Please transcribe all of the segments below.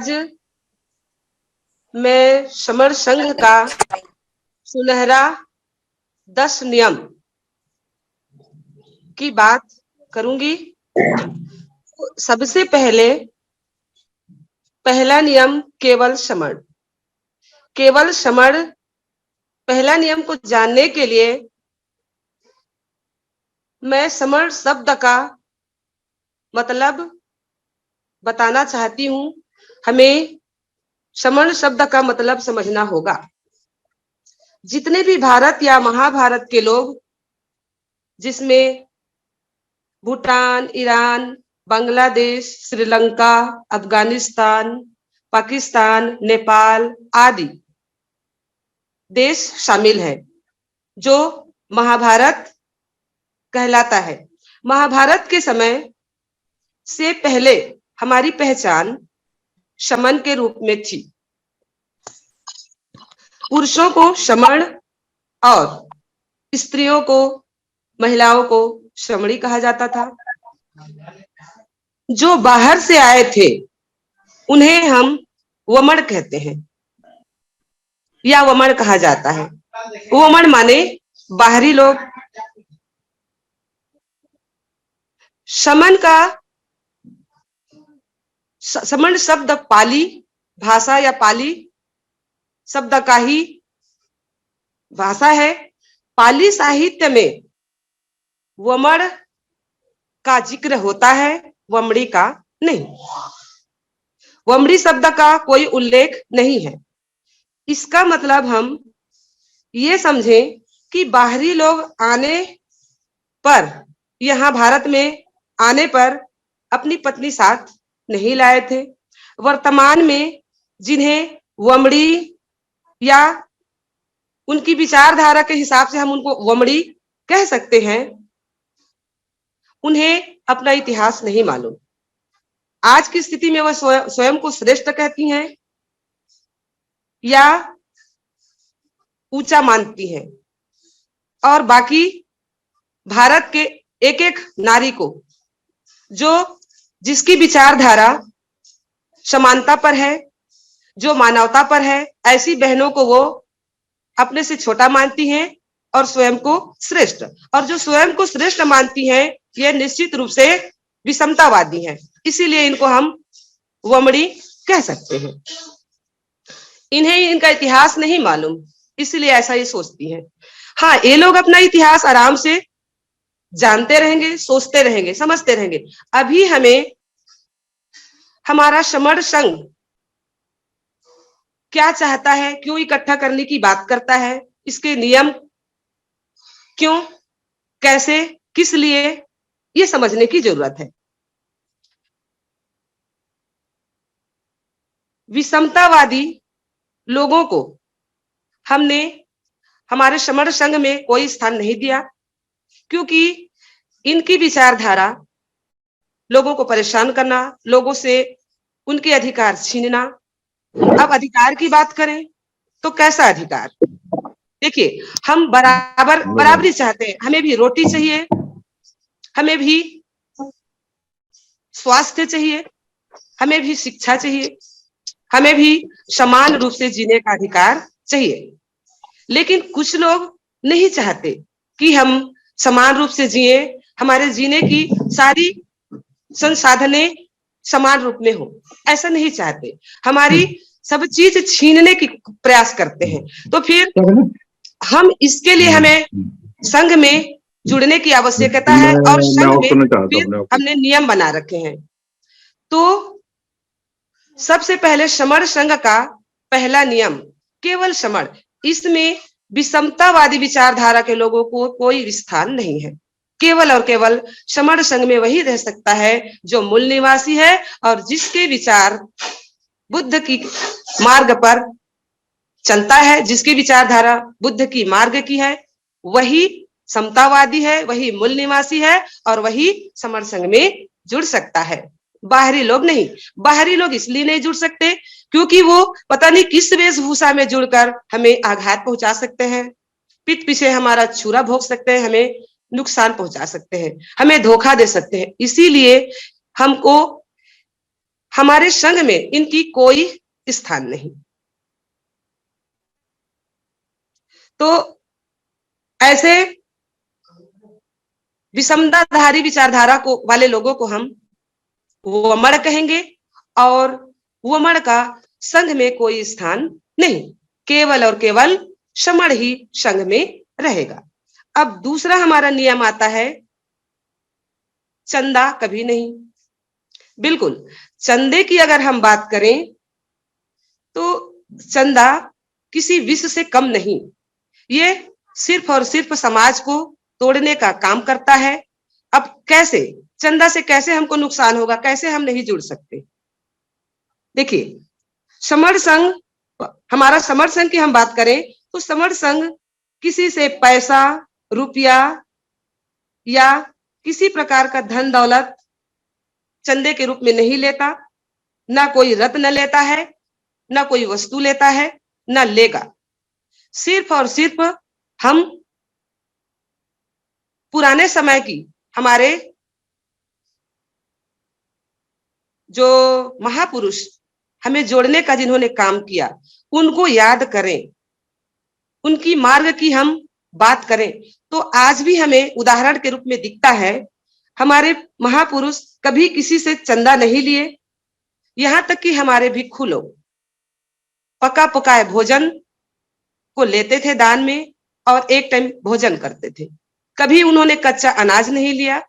आज मैं समर संघ का सुनहरा 10 नियम की बात करूंगी। सबसे पहला नियम केवल समण। केवल समण पहला नियम को जानने के लिए मैं समण शब्द का मतलब बताना चाहती हूं। हमें समण शब्द का मतलब समझना होगा। जितने भी भारत या महाभारत के लोग, जिसमें भूटान, ईरान, बांग्लादेश, श्रीलंका, अफगानिस्तान, पाकिस्तान, नेपाल आदि देश शामिल है, जो महाभारत कहलाता है। महाभारत के समय से पहले हमारी पहचान शमन के रूप में थी। पुरुषों को शमण और स्त्रियों को, महिलाओं को श्रमणी कहा जाता था। जो बाहर से आए थे उन्हें हम वमन कहते हैं या वमन कहा जाता है। वमन माने बाहरी लोग। समन शब्द पाली भाषा या पाली शब्द का ही भाषा है। पाली साहित्य में वमन का जिक्र होता है, वमड़ी का नहीं। वमड़ी शब्द का कोई उल्लेख नहीं है। इसका मतलब हम ये समझें कि बाहरी लोग आने पर, यहाँ भारत में आने पर अपनी पत्नी साथ नहीं लाए थे। वर्तमान में जिन्हें वमड़ी या उनकी विचारधारा के हिसाब से हम उनको वमड़ी कह सकते हैं, उन्हें अपना इतिहास नहीं मालूम। आज की स्थिति में वह स्वयं को श्रेष्ठ कहती हैं या ऊंचा मानती हैं, और बाकी भारत के एक एक नारी को, जो जिसकी विचारधारा समानता पर है, जो मानवता पर है, ऐसी बहनों को वो अपने से छोटा मानती हैं और स्वयं को श्रेष्ठ। और जो स्वयं को श्रेष्ठ मानती हैं, ये निश्चित रूप से विषमतावादी हैं। इसीलिए इनको हम वमड़ी कह सकते हैं। इन्हें इनका इतिहास नहीं मालूम, इसलिए ऐसा ये सोचती हैं। हाँ, ये लोग अपना इतिहास आराम से जानते रहेंगे, सोचते रहेंगे, समझते रहेंगे। अभी हमें हमारा समण संघ क्या चाहता है, क्यों इकट्ठा करने की बात करता है, इसके नियम क्यों, कैसे, किस लिए, ये समझने की जरूरत है। विषमतावादी लोगों को हमने हमारे समण संघ में कोई स्थान नहीं दिया, क्योंकि इनकी विचारधारा लोगों को परेशान करना, लोगों से उनके अधिकार छीनना। अब अधिकार की बात करें तो कैसा अधिकार? देखिए, हम बराबरी चाहते हैं। हमें भी रोटी चाहिए, हमें भी स्वास्थ्य चाहिए, हमें भी शिक्षा चाहिए, हमें भी समान रूप से जीने का अधिकार चाहिए। लेकिन कुछ लोग नहीं चाहते कि हम समान रूप से जिए, हमारे जीने की सारी संसाधने समान रूप में हो, ऐसा नहीं चाहते। हमारी सब चीज छीनने की प्रयास करते हैं। तो फिर हम इसके लिए हमें संघ में जुड़ने की आवश्यकता है, और संघ में फिर हमने नियम बना रखे हैं। तो सबसे पहले समण संघ का पहला नियम केवल समण। इसमें विषमतावादी विचारधारा के लोगों को कोई स्थान नहीं है। केवल और केवल समण संघ में वही रह सकता है जो मूल निवासी है और जिसके विचार बुद्ध की मार्ग पर चलता है, जिसकी विचारधारा बुद्ध की मार्ग की है, वही समतावादी है, वही मूल निवासी है, और वही समण संघ में जुड़ सकता है। बाहरी लोग नहीं। बाहरी लोग इसलिए नहीं जुड़ सकते क्योंकि वो पता नहीं किस वेशभूषा में जुड़कर हमें आघात पहुंचा सकते हैं, पीठ पीछे हमारा छुरा भोंक सकते हैं, हमें नुकसान पहुंचा सकते हैं, हमें धोखा दे सकते हैं। इसीलिए हमको हमारे संघ में इनकी कोई स्थान नहीं। तो ऐसे विषमताधारी विचारधारा को वाले लोगों को हम वमड़ कहेंगे, और वमड़ का संघ में कोई स्थान नहीं, केवल और केवल समण ही संघ में रहेगा। अब दूसरा हमारा नियम आता है, चंदा कभी नहीं। बिल्कुल, चंदे की अगर हम बात करें तो चंदा किसी विष से कम नहीं, ये सिर्फ और सिर्फ समाज को तोड़ने का काम करता है। अब कैसे चंदा से कैसे हमको नुकसान होगा, कैसे हम नहीं जुड़ सकते? देखिए, समर संघ, हमारा समर संघ की हम बात करें तो समर संघ किसी से पैसा, रुपया या किसी प्रकार का धन दौलत चंदे के रूप में नहीं लेता, ना कोई रत्न लेता है, ना कोई वस्तु लेता है, ना लेगा। सिर्फ और सिर्फ हम पुराने समय की हमारे जो महापुरुष हमें जोड़ने का जिन्होंने काम किया, उनको याद करें, उनकी मार्ग की हम बात करें तो आज भी हमें उदाहरण के रूप में दिखता है। हमारे महापुरुष कभी किसी से चंदा नहीं लिए, यहां तक कि हमारे भिक्षु लोग पका पकाए भोजन को लेते थे दान में और एक टाइम भोजन करते थे। कभी उन्होंने कच्चा अनाज नहीं लिया,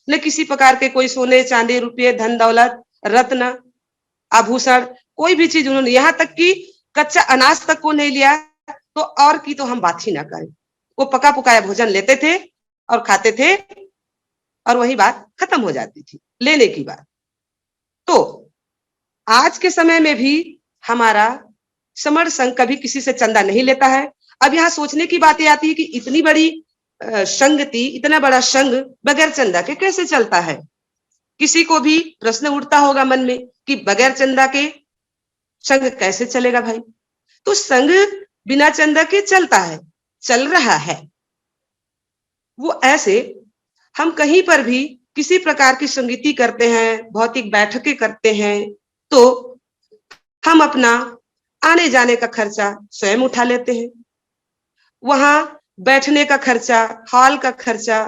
न किसी प्रकार के कोई सोने चांदी रुपये धन दौलत रत्न आभूषण कोई भी चीज उन्होंने, यहाँ तक कि कच्चा अनाज तक को नहीं लिया, तो और की तो हम बात ही ना करें। वो पका पकाया भोजन लेते थे और खाते थे और वही बात खत्म हो जाती थी लेने की बात। तो आज के समय में भी हमारा समर संघ कभी किसी से चंदा नहीं लेता है। अब यहाँ सोचने की बात आती है कि इतनी बड़ी संगति, इतना बड़ा संघ बगैर चंदा के कैसे चलता है? किसी को भी प्रश्न उठता होगा मन में कि बगैर चंदा के संघ कैसे चलेगा भाई? तो संघ बिना चंदा के चलता है, चल रहा है। वो ऐसे हम कहीं पर भी किसी प्रकार की संगीति करते हैं, भौतिक बैठकें करते हैं, तो हम अपना आने जाने का खर्चा स्वयं उठा लेते हैं। वहां बैठने का खर्चा, हॉल का खर्चा,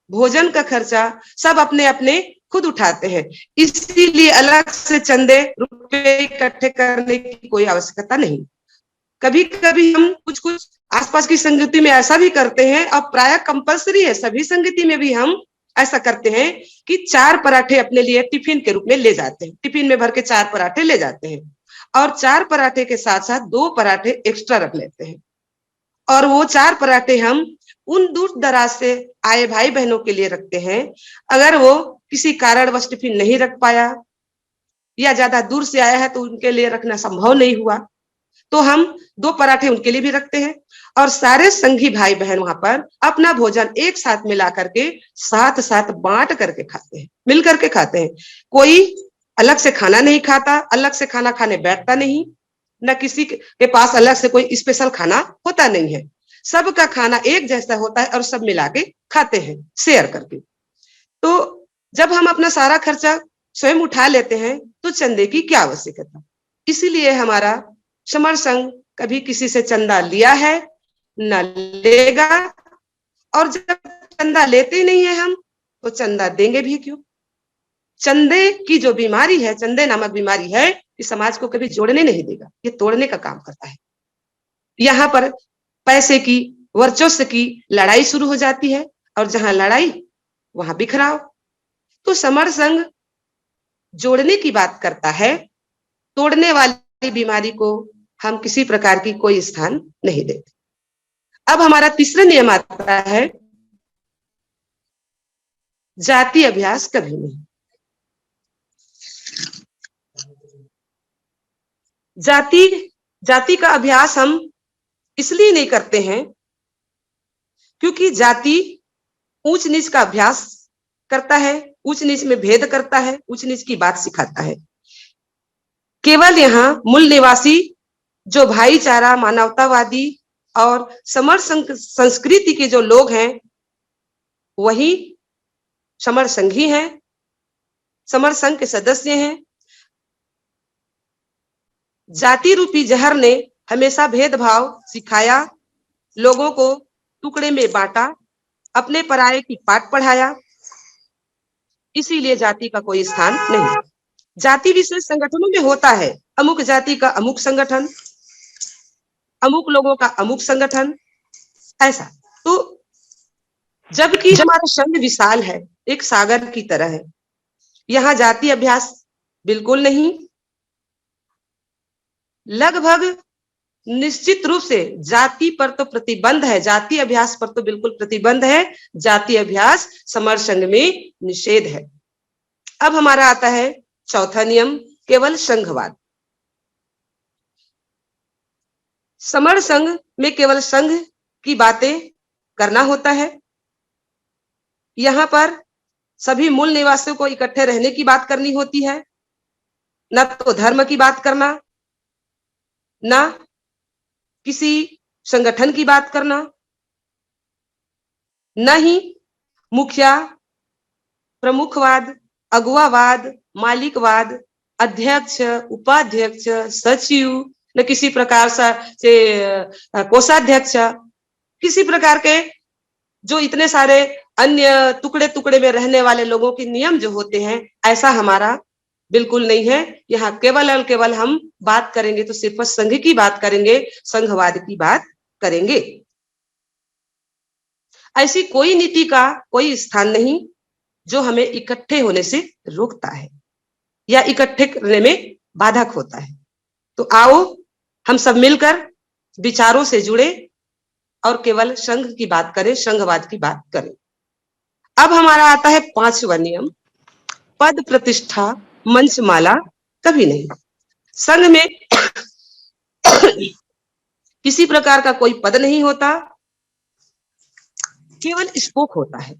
भोजन का खर्चा सब अपने अपने खुद उठाते हैं। इसीलिए अलग से चंदे रुपए इकट्ठे करने की कोई आवश्यकता नहीं। कभी कभी हम कुछ कुछ आसपास की संगति में ऐसा भी करते हैं, और प्राय कंपलसरी है, सभी संगति में भी हम ऐसा करते हैं कि 4 पराठे अपने लिए टिफिन के रूप में ले जाते हैं। टिफिन में भर के 4 पराठे ले जाते हैं और 4 पराठे के साथ साथ 2 पराठे एक्स्ट्रा रख लेते हैं, और वो 4 पराठे हम उन दूर दराज से आए भाई बहनों के लिए रखते हैं। अगर वो किसी कारणवश टिफिन नहीं रख पाया या ज्यादा दूर से आया है तो उनके लिए रखना संभव नहीं हुआ, तो हम 2 पराठे उनके लिए भी रखते हैं, और सारे संगी भाई बहन वहां पर अपना भोजन एक साथ मिला करके साथ साथ बांट करके खाते हैं, मिल करके खाते हैं। कोई अलग से खाना नहीं खाता, अलग से खाना खाने बैठता नहीं, न किसी के पास अलग से कोई स्पेशल खाना होता नहीं है। सबका खाना एक जैसा होता है और सब मिला के खाते हैं शेयर करके। तो जब हम अपना सारा खर्चा स्वयं उठा लेते हैं तो चंदे की क्या आवश्यकता? इसीलिए हमारा समर संघ कभी किसी से चंदा लिया है न लेगा, और जब चंदा लेते ही नहीं है हम तो चंदा देंगे भी क्यों? चंदे की जो बीमारी है, चंदे नामक बीमारी है, इस समाज को कभी जोड़ने नहीं देगा, ये तोड़ने का काम करता है। यहाँ पर पैसे की, वर्चस्व की लड़ाई शुरू हो जाती है, और जहां लड़ाई वहां बिखराव। तो समर संघ जोड़ने की बात करता है, तोड़ने वाली बीमारी को हम किसी प्रकार की कोई स्थान नहीं देते। अब हमारा तीसरा नियम आता है, जाति अभ्यास कभी नहीं। जाति का अभ्यास हम इसलिए नहीं करते हैं क्योंकि जाति ऊंच नीच का अभ्यास करता है, ऊंच नीच में भेद करता है, ऊंच नीच की बात सिखाता है। केवल यहाँ मूल निवासी जो भाईचारा, मानवतावादी और समर संस्कृति के जो लोग हैं वही समर संघी हैं, समर संघ के सदस्य हैं। जाति रूपी जहर ने हमेशा भेदभाव सिखाया, लोगों को टुकड़े में बांटा, अपने पराये की पाठ पढ़ाया। इसीलिए जाति का कोई स्थान नहीं। जाति विशेष संगठनों में होता है, अमुक जाति का अमुक संगठन, अमुक लोगों का अमुक संगठन, ऐसा। तो जबकि हमारा संघ विशाल है, एक सागर की तरह है, यहाँ जाति अभ्यास बिल्कुल नहीं। लगभग निश्चित रूप से जाति पर तो प्रतिबंध है, जाति अभ्यास पर तो बिल्कुल प्रतिबंध है, जाति अभ्यास समर संघ में निषेध है। अब हमारा आता है चौथा नियम, केवल संघवाद। समर संघ में केवल संघ की बातें करना होता है। यहाँ पर सभी मूल निवासियों को इकट्ठे रहने की बात करनी होती है, न तो धर्म की बात करना, न किसी संगठन की बात करना, न ही मुखिया, प्रमुखवाद, अगुवावाद, मालिकवाद, अध्यक्ष, उपाध्यक्ष, सचिव, न किसी प्रकार से कोषाध्यक्ष, किसी प्रकार के जो इतने सारे अन्य टुकड़े टुकड़े में रहने वाले लोगों के नियम जो होते हैं, ऐसा हमारा बिल्कुल नहीं है। यहाँ केवल और केवल हम बात करेंगे तो सिर्फ संघ की बात करेंगे, संघवाद की बात करेंगे। ऐसी कोई नीति का कोई स्थान नहीं जो हमें इकट्ठे होने से रोकता है या इकट्ठे करने में बाधक होता है। तो आओ हम सब मिलकर विचारों से जुड़े और केवल संघ की बात करें, संघवाद की बात करें। अब हमारा आता है पांचवा नियम, पद प्रतिष्ठा मंचमाला कभी नहीं। संघ में किसी प्रकार का कोई पद नहीं होता, केवल स्पोक होता है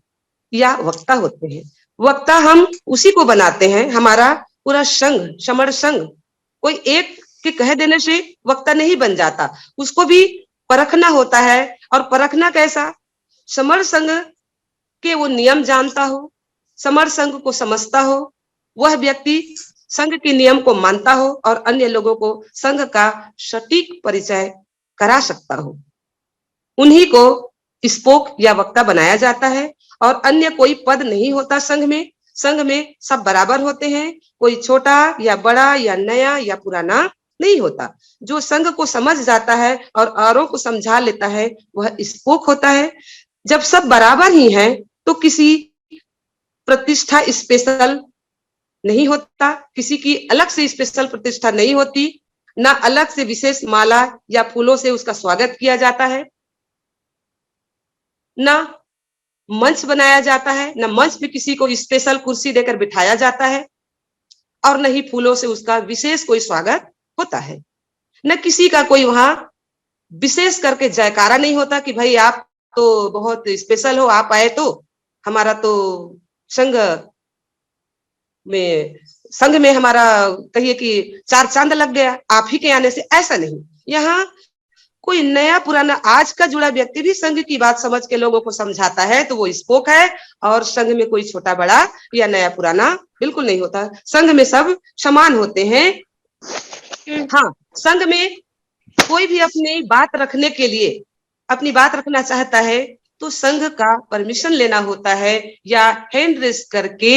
या वक्ता होते हैं। वक्ता हम उसी को बनाते हैं, हमारा पूरा संघ, समर संघ कोई एक के कह देने से वक्ता नहीं बन जाता, उसको भी परखना होता है। और परखना कैसा? समर संघ के वो नियम जानता हो, समर संघ को समझता हो, वह व्यक्ति संघ के नियम को मानता हो और अन्य लोगों को संघ का सटीक परिचय करा सकता हो, उन्हीं को स्पोक या वक्ता बनाया जाता है। और अन्य कोई पद नहीं होता संघ में। संघ में सब बराबर होते हैं, कोई छोटा या बड़ा या नया या पुराना नहीं होता। जो संघ को समझ जाता है और औरों को समझा लेता है वह स्पोक होता है। जब सब बराबर ही हैं तो किसी प्रतिष्ठा स्पेशल नहीं होता, किसी की अलग से स्पेशल प्रतिष्ठा नहीं होती, ना अलग से विशेष माला या फूलों से उसका स्वागत किया जाता है, ना मंच बनाया जाता है, ना मंच पे किसी को स्पेशल कुर्सी देकर बिठाया जाता है, और न ही फूलों से उसका विशेष कोई स्वागत होता है। न किसी का कोई वहां विशेष करके जयकारा नहीं होता कि भाई आप तो बहुत स्पेशल हो, आप आए तो हमारा तो संघ में हमारा कहिए कि चार चांद लग गया आप ही के आने से, ऐसा नहीं। यहाँ कोई नया पुराना आज का जुड़ा व्यक्ति भी संघ की बात समझ के लोगों को समझाता है तो वो स्पोक है। और संघ में कोई छोटा बड़ा या नया पुराना बिल्कुल नहीं होता, संघ में सब समान होते हैं। हाँ, संघ में कोई भी अपनी बात रखने के लिए, अपनी बात रखना चाहता है तो संघ का परमिशन लेना होता है या हैंड रेस करके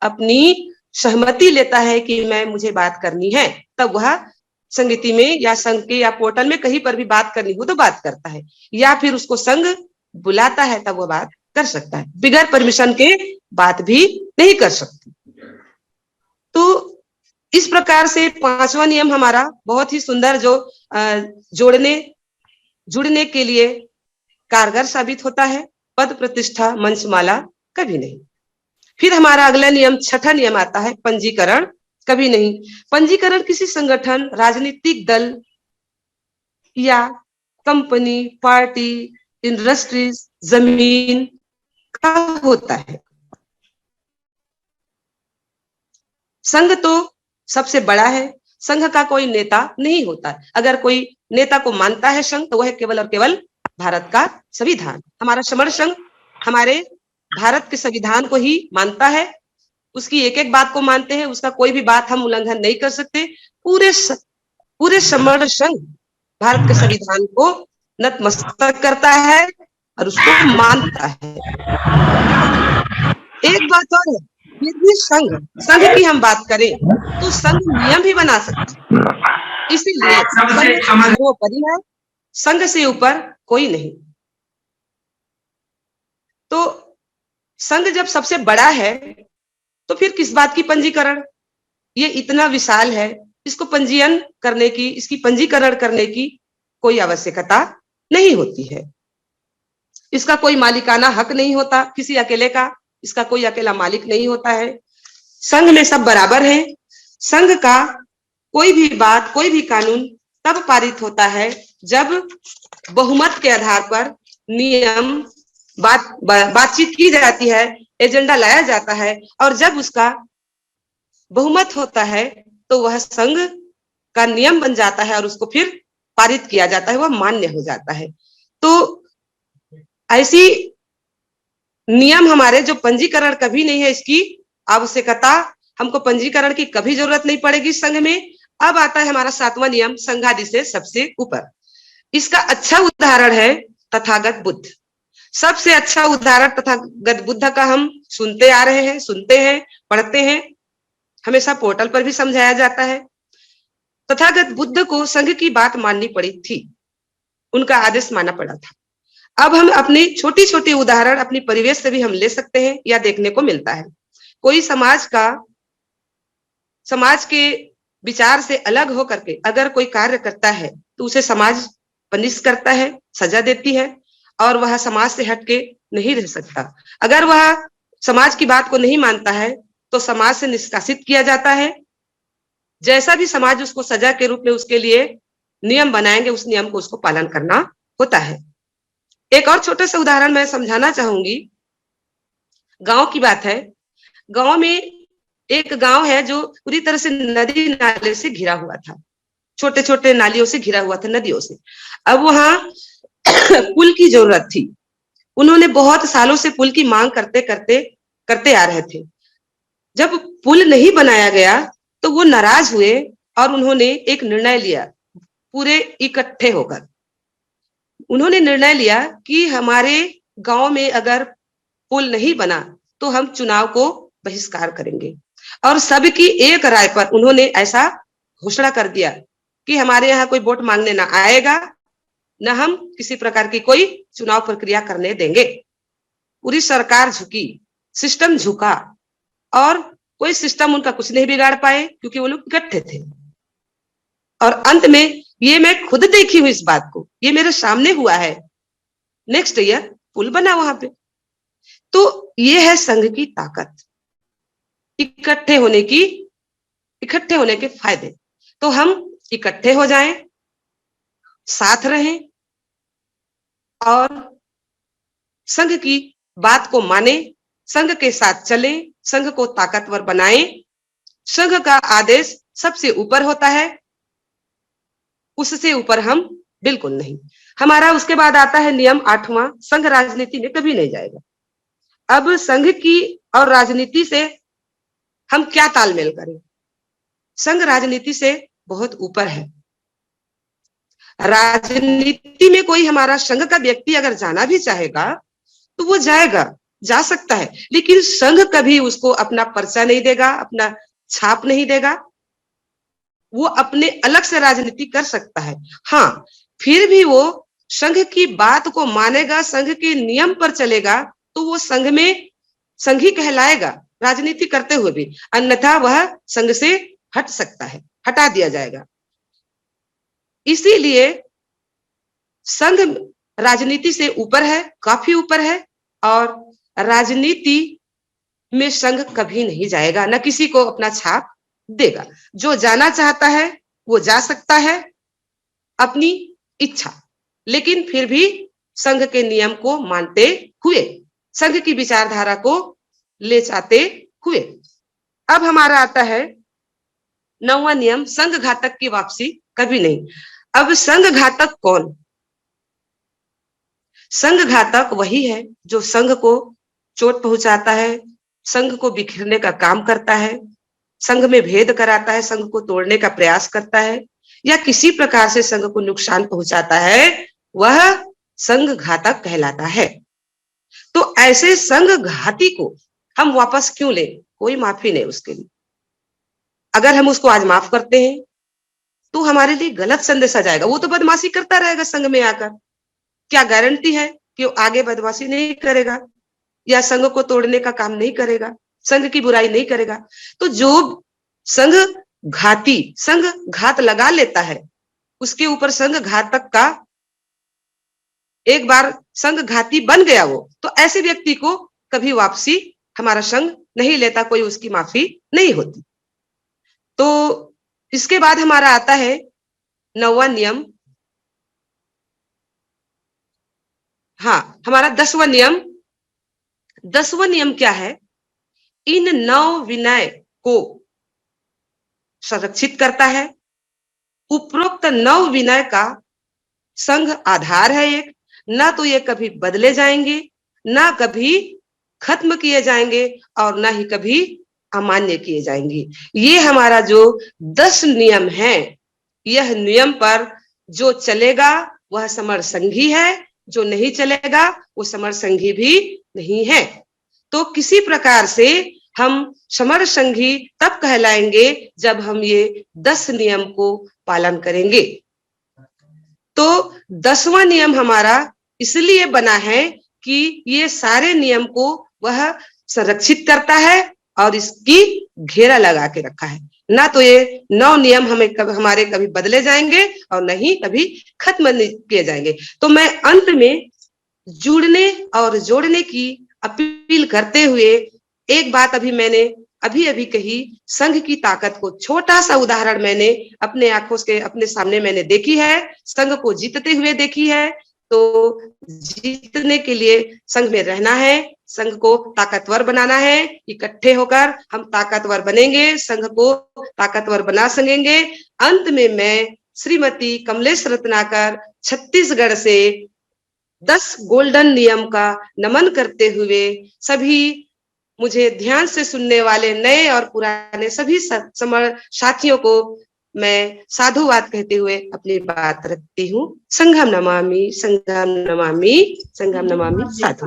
अपनी सहमति लेता है कि मुझे बात करनी है, तब वह संगीति में या संघ के या पोर्टल में कहीं पर भी बात करनी हो तो बात करता है, या फिर उसको संघ बुलाता है तब वो बात कर सकता है। बिगैर परमिशन के बात भी नहीं कर सकती। तो इस प्रकार से पांचवा नियम हमारा बहुत ही सुंदर, जो जुड़ने के लिए कारगर साबित होता है। पद प्रतिष्ठा मंचमाला कभी नहीं। फिर हमारा अगला नियम, छठा नियम आता है, पंजीकरण कभी नहीं। पंजीकरण किसी संगठन, राजनीतिक दल या कंपनी, पार्टी, इंडस्ट्रीज, जमीन का होता है। संघ तो सबसे बड़ा है, संघ का कोई नेता नहीं होता। अगर कोई नेता को मानता है संघ तो वह केवल और केवल भारत का संविधान, हमारा समर संघ हमारे भारत के संविधान को ही मानता है। उसकी एक एक बात को मानते हैं, उसका कोई भी बात हम उल्लंघन नहीं कर सकते। पूरे समर्ण संघ भारत के संविधान को नतमस्तक करता है और उसको मानता है। एक बात और है, फिर भी संघ की हम बात करें तो संघ नियम भी बना सकता है, इसीलिए संघ सर्वोपरि है, संघ से ऊपर कोई नहीं। तो संघ जब सबसे बड़ा है तो फिर किस बात की पंजीकरण? ये इतना विशाल है, इसको पंजीयन करने की, इसकी पंजीकरण करने की कोई आवश्यकता नहीं होती है। इसका कोई मालिकाना हक नहीं होता किसी अकेले का, इसका कोई अकेला मालिक नहीं होता है। संघ में सब बराबर हैं। संघ का कोई भी बात, कोई भी कानून तब पारित होता है जब बहुमत के आधार पर नियम बातचीत की जाती है, एजेंडा लाया जाता है, और जब उसका बहुमत होता है तो वह संघ का नियम बन जाता है और उसको फिर पारित किया जाता है, वह मान्य हो जाता है। तो ऐसी नियम हमारे जो पंजीकरण कभी नहीं है, इसकी आवश्यकता हमको पंजीकरण की कभी जरूरत नहीं पड़ेगी संघ में। अब आता है हमारा 7वां नियम, संघादि से सबसे ऊपर। इसका अच्छा उदाहरण है तथागत बुद्ध। सबसे अच्छा उदाहरण तथागत बुद्ध का हम सुनते आ रहे हैं, सुनते हैं, पढ़ते हैं, हमेशा पोर्टल पर भी समझाया जाता है। तथागत बुद्ध को संघ की बात माननी पड़ी थी, उनका आदेश मानना पड़ा था। अब हम अपनी छोटी छोटी उदाहरण अपनी परिवेश से भी हम ले सकते हैं या देखने को मिलता है। कोई समाज के विचार से अलग होकर के अगर कोई कार्य करता है तो उसे समाज पनिश करता है, सजा देती है, और वह समाज से हटके नहीं रह सकता। अगर वह समाज की बात को नहीं मानता है तो समाज से निष्कासित किया जाता है। जैसा भी समाज उसको सजा के रूप में उसके लिए नियम बनाएंगे, उस नियम को उसको पालन करना होता है। एक और छोटा सा उदाहरण मैं समझाना चाहूंगी। गांव की बात है। गांव में एक गांव है जो पूरी तरह से नदी नाले से घिरा हुआ था, छोटे छोटे नालियों से घिरा हुआ था, नदियों से। अब वहां पुल की जरूरत थी। उन्होंने बहुत सालों से पुल की मांग करते आ रहे थे। जब पुल नहीं बनाया गया तो वो नाराज हुए और उन्होंने एक निर्णय लिया, पूरे इकट्ठे होकर उन्होंने निर्णय लिया कि हमारे गांव में अगर पुल नहीं बना तो हम चुनाव को बहिष्कार करेंगे। और सबकी एक राय पर उन्होंने ऐसा घोषणा कर दिया कि हमारे यहाँ कोई वोट मांगने ना आएगा, न हम किसी प्रकार की कोई चुनाव प्रक्रिया करने देंगे। पूरी सरकार झुकी, सिस्टम झुका, और कोई सिस्टम उनका कुछ नहीं बिगाड़ पाए क्योंकि वो लोग इकट्ठे थे। और अंत में ये मैं खुद देखी हूँ इस बात को, ये मेरे सामने हुआ है। नेक्स्ट ईयर पुल बना वहां पे। तो ये है संघ की ताकत, इकट्ठे होने के फायदे। तो हम इकट्ठे हो जाएं, साथ रहें और संघ की बात को माने, संघ के साथ चलें, संघ को ताकतवर बनाएं। संघ का आदेश सबसे ऊपर होता है, उससे ऊपर हम बिल्कुल नहीं। हमारा उसके बाद आता है नियम 8वां, संघ राजनीति में कभी नहीं जाएगा। अब संघ की और राजनीति से हम क्या तालमेल करें? संघ राजनीति से बहुत ऊपर है। राजनीति में कोई हमारा संघ का व्यक्ति अगर जाना भी चाहेगा तो वो जाएगा, जा सकता है, लेकिन संघ कभी उसको अपना पर्चा नहीं देगा, अपना छाप नहीं देगा। वो अपने अलग से राजनीति कर सकता है। हाँ, फिर भी वो संघ की बात को मानेगा, संघ के नियम पर चलेगा, तो वो संघ में संघी कहलाएगा राजनीति करते हुए भी, अन्यथा वह संघ से हट सकता है, हटा दिया जाएगा। इसीलिए संघ राजनीति से ऊपर है, काफी ऊपर है, और राजनीति में संघ कभी नहीं जाएगा, न किसी को अपना छाप देगा। जो जाना चाहता है वो जा सकता है अपनी इच्छा, लेकिन फिर भी संघ के नियम को मानते हुए, संघ की विचारधारा को ले जाते हुए। अब हमारा आता है 9वां नियम, संघ घातक की वापसी कभी नहीं। अब संघ घातक कौन? संघ घातक वही है जो संघ को चोट पहुंचाता है, संघ को बिखरने का काम करता है, संघ में भेद कराता है, संघ को तोड़ने का प्रयास करता है। या किसी प्रकार से संघ को नुकसान पहुंचाता है, वह संघ घातक कहलाता है। तो ऐसे संघ घाती को हम वापस क्यों लें? कोई माफी नहीं उसके लिए। अगर हम उसको आज माफ करते हैं तो हमारे लिए गलत संदेश आ जाएगा। वो तो बदमाशी करता रहेगा संघ में आकर, क्या गारंटी है कि वो आगे बदमाशी नहीं करेगा या संघ को तोड़ने का काम नहीं करेगा, संघ की बुराई नहीं करेगा। तो जो संघ घाती संघ घात लगा लेता है, उसके ऊपर संघ घातक का एक बार संघ घाती बन गया वो, तो ऐसे व्यक्ति को कभी वापसी हमारा संघ नहीं लेता, कोई उसकी माफी नहीं होती। तो इसके बाद हमारा आता है 9वां नियम। हाँ, हमारा 10वां नियम। 10वां नियम क्या है? इन 9 विनय को संरक्षित करता है। उपरोक्त 9 विनय का संघ आधार है एक, ना तो ये कभी बदले जाएंगे, ना कभी खत्म किए जाएंगे और ना ही कभी अमान्य किए जाएंगे। ये हमारा जो 10 नियम है, यह नियम पर जो चलेगा वह समर संघी है, जो नहीं चलेगा वो समर संघी भी नहीं है। तो किसी प्रकार से हम समर संघी तब कहलाएंगे जब हम ये 10 नियम को पालन करेंगे। तो 10वां नियम हमारा इसलिए बना है कि ये सारे नियम को वह संरक्षित करता है और इसकी घेरा लगा के रखा है। ना तो ये 9 नियम हमारे कभी बदले जाएंगे और नहीं कभी खत्म किए जाएंगे। तो मैं अंत में जुड़ने और जोड़ने की अपील करते हुए एक बात मैंने अभी कही, संघ की ताकत को छोटा सा उदाहरण मैंने अपने आंखों से अपने सामने मैंने देखी है, संघ को जीतते हुए देखी है। तो जीतने के लिए संघ में रहना है, संघ को ताकतवर बनाना है। इकट्ठे होकर हम ताकतवर बनेंगे, संघ को ताकतवर बना सकेंगे। अंत में मैं श्रीमती कमलेश रत्नाकर छत्तीसगढ़ से 10 गोल्डन नियम का नमन करते हुए सभी मुझे ध्यान से सुनने वाले नए और पुराने सभी समर साथियों को मैं साधुवाद कहते हुए अपनी बात रखती हूँ। संघम नमामि, संघम नमामि, संघम नमामि, साधु।